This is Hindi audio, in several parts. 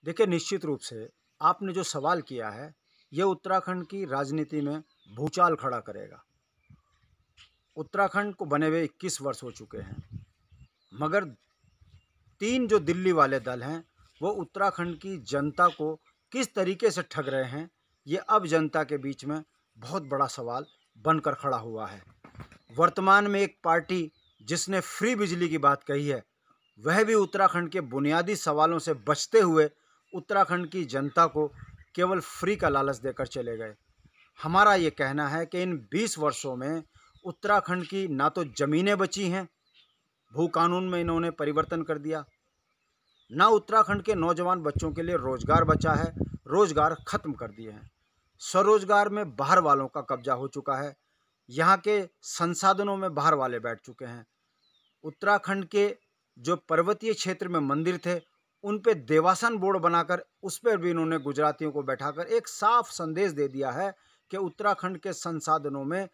देखिए, निश्चित रूप से आपने जो सवाल किया है, ये उत्तराखंड की राजनीति में भूचाल खड़ा करेगा। उत्तराखंड को बने हुए 21 वर्ष हो चुके हैं, मगर 3 जो दिल्ली वाले दल हैं, वो उत्तराखंड की जनता को किस तरीके से ठग रहे हैं, ये अब जनता के बीच में बहुत बड़ा सवाल बनकर खड़ा हुआ है। वर्तमान में एक पार्टी जिसने फ्री बिजली की बात कही है, वह भी उत्तराखंड के बुनियादी सवालों से बचते हुए उत्तराखंड की जनता को केवल फ्री का लालच देकर चले गए। हमारा ये कहना है कि इन 20 वर्षों में उत्तराखंड की ना तो ज़मीनें बची हैं, भू कानून में इन्होंने परिवर्तन कर दिया, ना उत्तराखंड के नौजवान बच्चों के लिए रोजगार बचा है, रोजगार खत्म कर दिए हैं। स्वरोजगार में बाहर वालों का कब्जा हो चुका है, यहाँ के संसाधनों में बाहर वाले बैठ चुके हैं। उत्तराखंड के जो पर्वतीय क्षेत्र में मंदिर थे, उन पे देवासन बोर्ड बनाकर उस पर भी इन्होंने गुजरातियों को बैठाकर एक साफ संदेश दे दिया है कि उत्तराखंड के संसाधनों में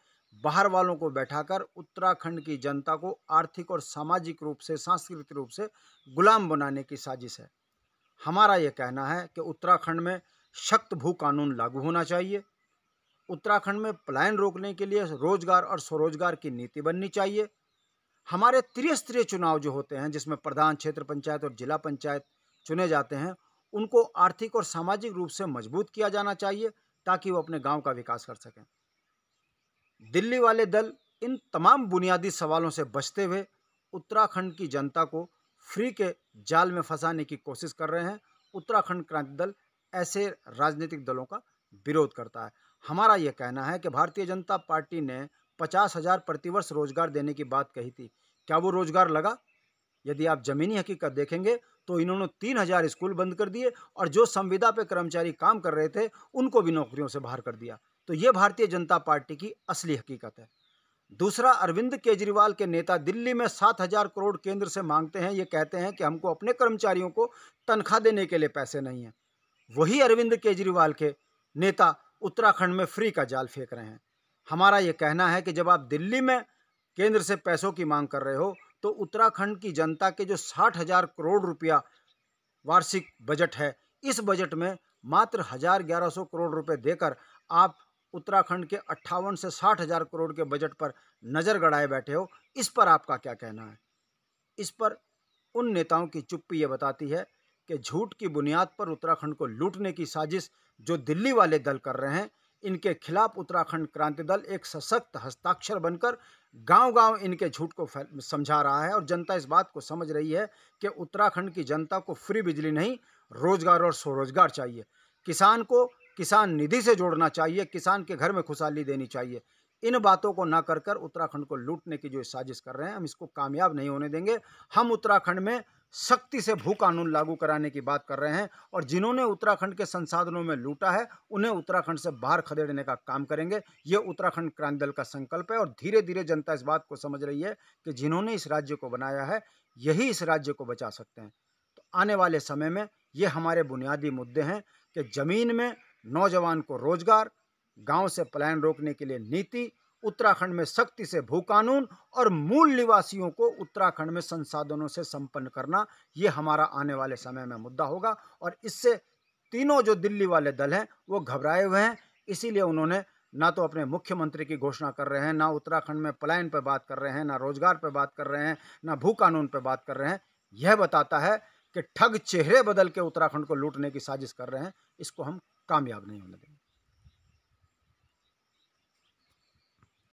बाहर वालों को बैठाकर उत्तराखंड की जनता को आर्थिक और सामाजिक रूप से, सांस्कृतिक रूप से गुलाम बनाने की साजिश है। हमारा ये कहना है कि उत्तराखंड में सख्त भू कानून लागू होना चाहिए। उत्तराखंड में पलायन रोकने के लिए रोजगार और स्वरोजगार की नीति बननी चाहिए। हमारे त्रिस्तरीय चुनाव जो होते हैं, जिसमें प्रधान, क्षेत्र पंचायत और जिला पंचायत चुने जाते हैं, उनको आर्थिक और सामाजिक रूप से मजबूत किया जाना चाहिए ताकि वो अपने गांव का विकास कर सकें। दिल्ली वाले दल इन तमाम बुनियादी सवालों से बचते हुए उत्तराखंड की जनता को फ्री के जाल में फंसाने की कोशिश कर रहे हैं। उत्तराखंड क्रांति दल ऐसे राजनीतिक दलों का विरोध करता है। हमारा ये कहना है कि भारतीय जनता पार्टी ने 50,000 प्रतिवर्ष रोजगार देने की बात कही थी। क्या वो रोजगार लगा? यदि आप जमीनी हकीकत देखेंगे तो इन्होंने 3,000 स्कूल बंद कर दिए और जो संविदा पे कर्मचारी काम कर रहे थे उनको भी नौकरियों से बाहर कर दिया। तो ये भारतीय जनता पार्टी की असली हकीकत है। दूसरा, अरविंद केजरीवाल के नेता दिल्ली में 7,000 करोड़ केंद्र से मांगते हैं। ये कहते हैं कि हमको अपने कर्मचारियों को तनख्वाह देने के लिए पैसे नहीं हैं। वही अरविंद केजरीवाल के नेता उत्तराखंड में फ्री का जाल फेंक रहे हैं। हमारा ये कहना है कि जब आप दिल्ली में केंद्र से पैसों की मांग कर रहे हो, तो उत्तराखंड की जनता के जो 60,000 करोड़ रुपया वार्षिक बजट है, इस बजट में मात्र 1,100 करोड़ रुपए देकर आप उत्तराखंड के 58 से 60,000 करोड़ के बजट पर नज़र गड़ाए बैठे हो। इस पर आपका क्या कहना है? इस पर उन नेताओं की चुप्पी ये बताती है कि झूठ की बुनियाद पर उत्तराखंड को लूटने की साजिश जो दिल्ली वाले दल कर रहे हैं, इनके खिलाफ उत्तराखंड क्रांति दल एक सशक्त हस्ताक्षर बनकर गांव-गांव इनके झूठ को समझा रहा है। और जनता इस बात को समझ रही है कि उत्तराखंड की जनता को फ्री बिजली नहीं, रोजगार और स्वरोजगार चाहिए। किसान को किसान निधि से जोड़ना चाहिए, किसान के घर में खुशहाली देनी चाहिए। इन बातों को ना कर कर उत्तराखंड को लूटने की जो साजिश कर रहे हैं, हम इसको कामयाब नहीं होने देंगे। हम उत्तराखंड में सख्ती से भू कानून लागू कराने की बात कर रहे हैं और जिन्होंने उत्तराखंड के संसाधनों में लूटा है, उन्हें उत्तराखंड से बाहर खदेड़ने का काम करेंगे। ये उत्तराखंड क्रांति दल का संकल्प है और धीरे धीरे जनता इस बात को समझ रही है कि जिन्होंने इस राज्य को बनाया है, यही इस राज्य को बचा सकते हैं। तो आने वाले समय में ये हमारे बुनियादी मुद्दे हैं कि जमीन में नौजवान को रोजगार, गांव से पलायन रोकने के लिए नीति, उत्तराखंड में सख्ती से भू कानून और मूल निवासियों को उत्तराखंड में संसाधनों से संपन्न करना, ये हमारा आने वाले समय में मुद्दा होगा। और इससे तीनों जो दिल्ली वाले दल हैं वो घबराए हुए हैं। इसीलिए उन्होंने ना तो अपने मुख्यमंत्री की घोषणा कर रहे हैं, ना उत्तराखंड में पलायन पर बात कर रहे हैं, ना रोजगार पर बात कर रहे हैं, ना भू कानून पर बात कर रहे हैं। यह बताता है कि ठग चेहरे बदल के उत्तराखंड को लूटने की साजिश कर रहे हैं। इसको हम कामयाब नहीं होने देंगे।